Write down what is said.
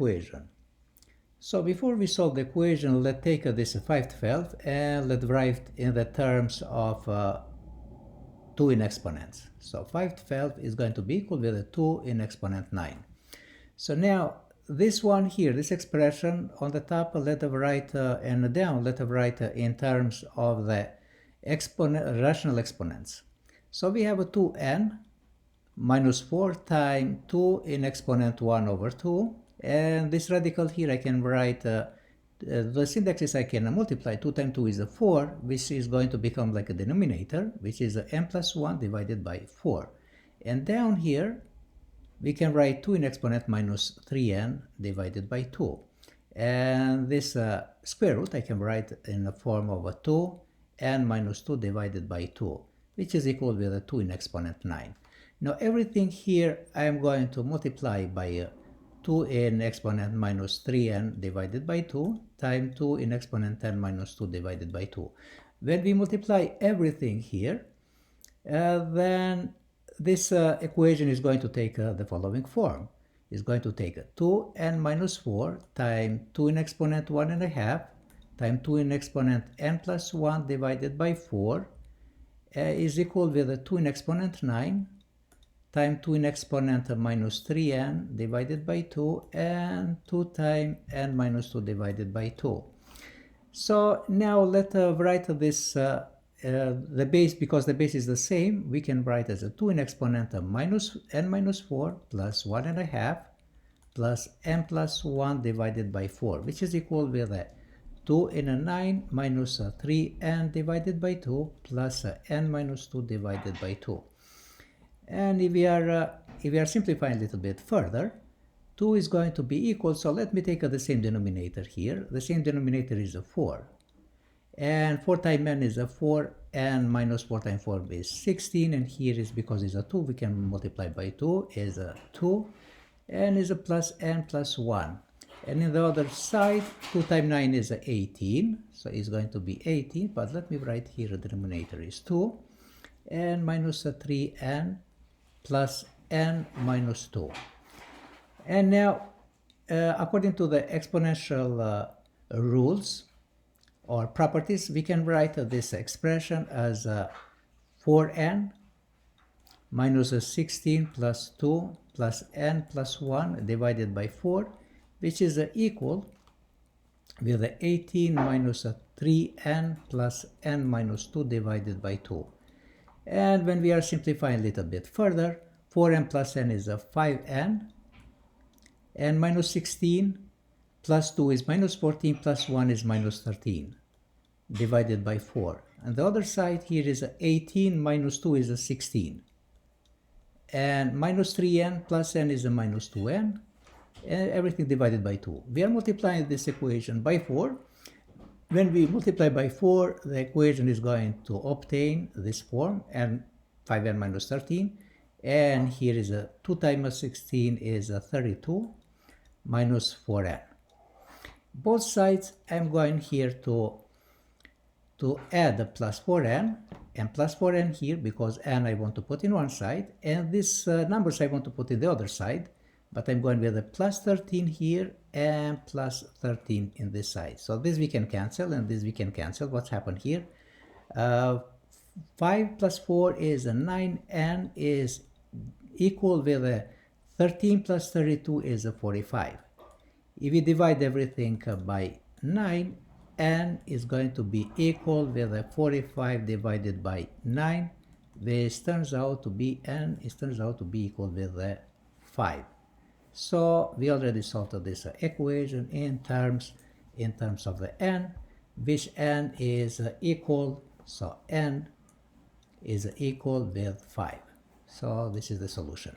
equation. So before we solve the equation, let's take this 5/12 and let's write in the terms of 2 in exponents. So 5/12 is going to be equal with 2 in exponent 9. So now this one here, this expression on the top, let us write and down, let us write in terms of the rational exponents. So we have a 2n minus 4 times 2 in exponent 1 over 2. And this radical here I can write, the syntax is I can multiply. 2 times 2 is 4, which is going to become like a denominator, which is n plus 1 divided by 4. And down here, we can write 2 in exponent minus 3n divided by 2. And this square root I can write in the form of a 2n minus 2 divided by 2, which is equal with a 2 in exponent 9. Now everything here I am going to multiply by 2 in exponent minus 3n divided by 2 times 2 in exponent 10 minus 2 divided by 2. When we multiply everything here, then this equation is going to take the following form. It's going to take 2n minus 4 times 2 in exponent 1.5 times 2 in exponent n plus 1 divided by 4 is equal with 2 in exponent 9 times 2 in exponent minus 3n divided by 2 and 2 times n minus 2 divided by 2. So now let's write this the base, because the base is the same, we can write as a 2 in exponent minus n minus 4 plus 1.5 plus n plus 1 divided by 4, which is equal with 2 in a 9 minus 3n divided by 2 plus n minus 2 divided by 2. And if we are simplifying a little bit further, 2 is going to be equal, so let me take the same denominator here. The same denominator is a 4. And 4 times n is a 4, and minus 4 times 4 is 16, and here is, because it's a 2, we can multiply by 2, is a 2, and is a plus n plus 1. And in the other side, 2 times 9 is a 18, so it's going to be 18, but let me write here the denominator is 2, and minus a 3n plus n minus 2. And now, according to the exponential rules, or properties, we can write this expression as 4n minus 16 plus 2 plus n plus 1 divided by 4, which is equal with 18 minus 3n plus n minus 2 divided by 2. And when we are simplifying a little bit further, 4n plus n is 5n, and minus 16 plus 2 is minus 14 plus 1 is minus 13 divided by 4. And the other side here is 18 minus 2 is a 16. And minus 3n plus n is a minus 2n. And everything divided by 2. We are multiplying this equation by 4. When we multiply by 4, the equation is going to obtain this form, and 5n minus 13. And here is 2 times 16 is 32 minus 4n. Both sides I'm going here to add the plus 4n and plus 4n here, because n I want to put in one side, and these numbers I want to put in the other side, but I'm going with a plus 13 here and plus 13 in this side. So this we can cancel, and this we can cancel. What's happened here? 5 plus 4 is 9, n is equal with 13 plus 32 is 45. If we divide everything by 9, n is going to be equal with 45 divided by 9, which turns out to be equal with 5. So we already solved this equation in terms of the n, which n is equal, so n is equal with 5. So this is the solution.